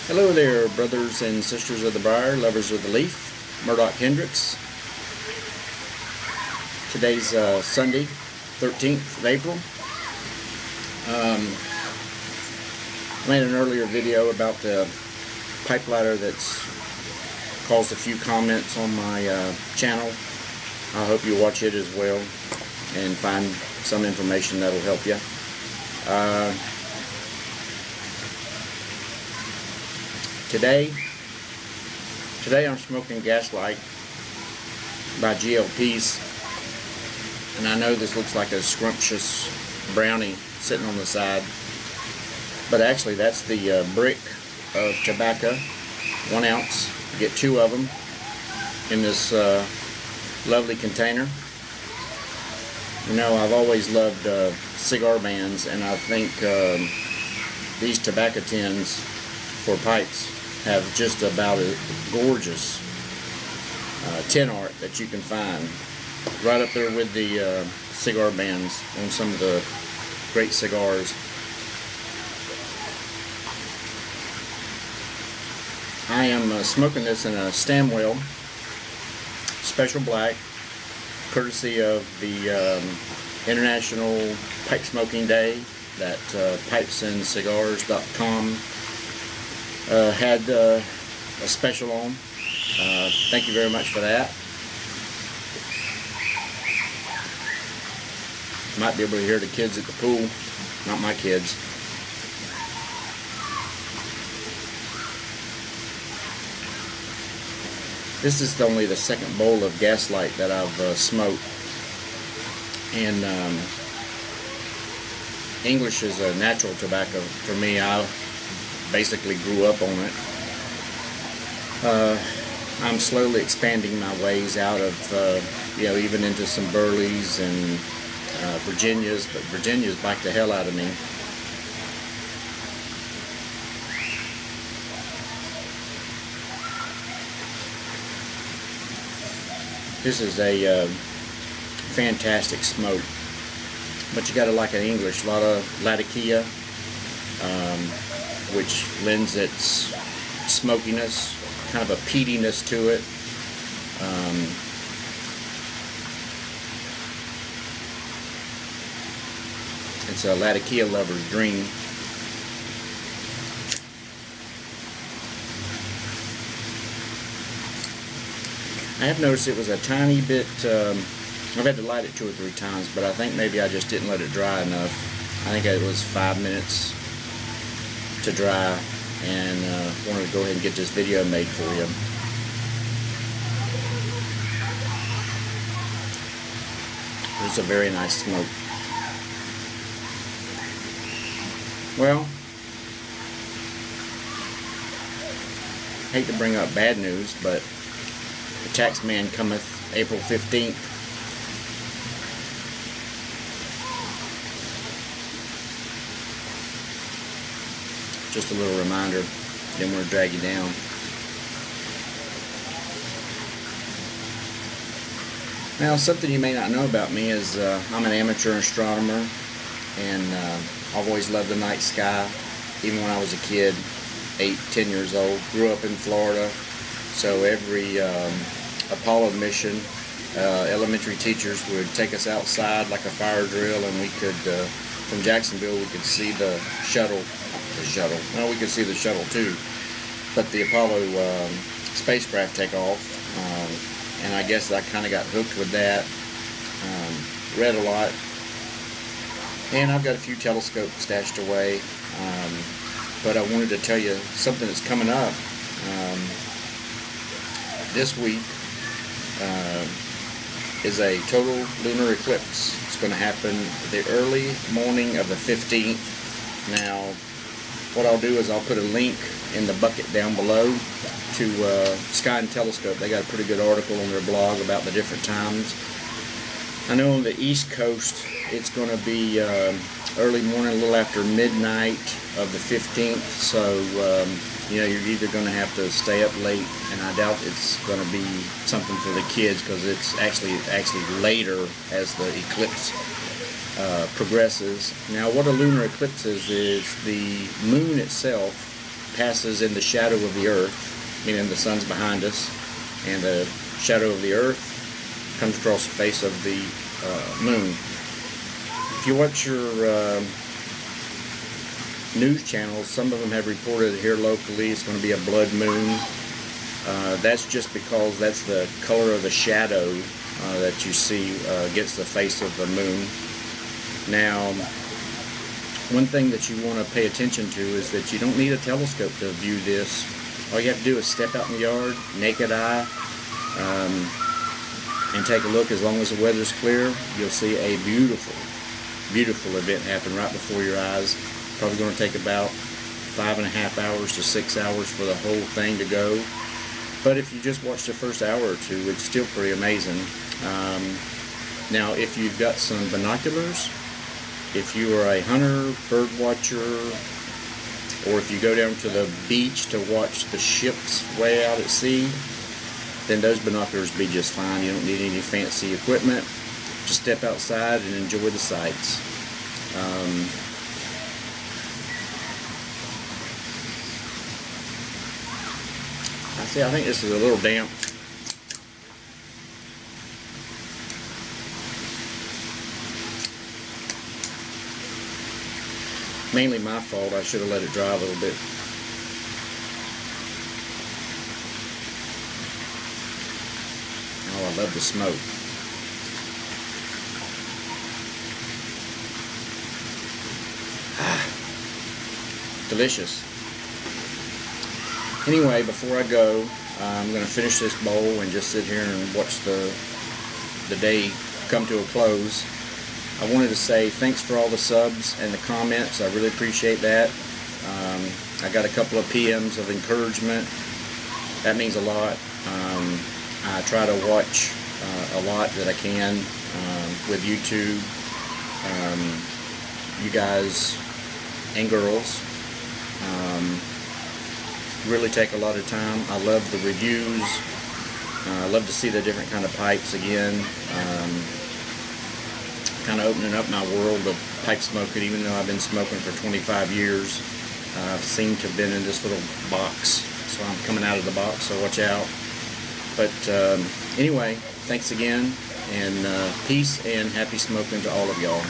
Hello there, brothers and sisters of the briar, lovers of the leaf. Murdoch Hendricks. Today's Sunday, 13th of April. I made an earlier video about the pipe lighter that's caused a few comments on my channel. I hope you watch it as well and find some information that'll help you. Today I'm smoking Gaslight by Pease, and I know this looks like a scrumptious brownie sitting on the side, but actually that's the brick of tobacco, 1 ounce. You get 2 of them in this lovely container. You know, I've always loved cigar bands, and I think these tobacco tins for pipes have just about a gorgeous tin art that you can find right up there with the cigar bands on some of the great cigars. I am smoking this in a Stamwell Special Black, courtesy of the International Pipe Smoking Day that pipesandscigars.com had a special on. Thank you very much for that. Might be able to hear the kids at the pool. Not my kids. This is only the second bowl of Gaslight that I've smoked. And English is a natural tobacco for me. I basically grew up on it. I'm slowly expanding my ways out of, you know, even into some Burleys and Virginias, but Virginias bite the hell out of me. This is a fantastic smoke, but you gotta like an English, a lot of Latakia, which lends its smokiness, kind of a peatiness to it. It's a Latakia lover's dream. I have noticed it was a tiny bit, I've had to light it 2 or 3 times, but I think maybe I just didn't let it dry enough. I think it was 5 minutes to dry, and wanted to go ahead and get this video made for you. It's a very nice smoke. Well, hate to bring up bad news, but the tax man cometh April 15th. Just a little reminder, didn't want to drag you down. Now, something you may not know about me is I'm an amateur astronomer, and I've always loved the night sky, even when I was a kid, 8, 10 years old. Grew up in Florida, so every Apollo mission, elementary teachers would take us outside like a fire drill, and we could, from Jacksonville, we could see the shuttle. Well, we could see the shuttle too, but the Apollo spacecraft take off, and I guess I kind of got hooked with that. Read a lot, and I've got a few telescopes stashed away, but I wanted to tell you something that's coming up this week. Is a total lunar eclipse. It's going to happen the early morning of the 15th. Now, what I'll do is I'll put a link in the bucket down below to Sky and Telescope. They got a pretty good article on their blog about the different times. I know on the East Coast it's going to be early morning, a little after midnight, of the 15th, so you know, you're either going to have to stay up late, and I doubt it's going to be something for the kids because it's actually later as the eclipse progresses. Now, what a lunar eclipse is the moon itself passes in the shadow of the Earth, meaning the sun's behind us, and the shadow of the Earth comes across the face of the moon. If you watch your news channels, some of them have reported here locally it's going to be a blood moon. That's just because that's the color of the shadow that you see against the face of the moon. Now, one thing that you want to pay attention to is that you don't need a telescope to view this. All you have to do is step out in the yard, naked eye, and take a look. As long as the weather's clear, you'll see a beautiful, beautiful event happen right before your eyes. Probably going to take about 5.5 hours to 6 hours for the whole thing to go. But if you just watch the first hour or two, it's still pretty amazing. Now, if you've got some binoculars, if you are a hunter, bird watcher, or if you go down to the beach to watch the ships way out at sea, then those binoculars be just fine. You don't need any fancy equipment. Just step outside and enjoy the sights. I think this is a little damp. Mainly my fault. I should have let it dry a little bit. Oh, I love the smoke. Delicious. Anyway, before I go, I'm going to finish this bowl and just sit here and watch the day come to a close. I wanted to say thanks for all the subs and the comments. I really appreciate that. I got a couple of PMs of encouragement. That means a lot. I try to watch a lot that I can with YouTube. You guys and girls really take a lot of time. I love the reviews. I love to see the different kind of pipes again. Kind of opening up my world of pipe smoking, even though I've been smoking for 25 years. I've seemed to have been in this little box, so I'm coming out of the box, so watch out. But anyway, thanks again, and peace and happy smoking to all of y'all.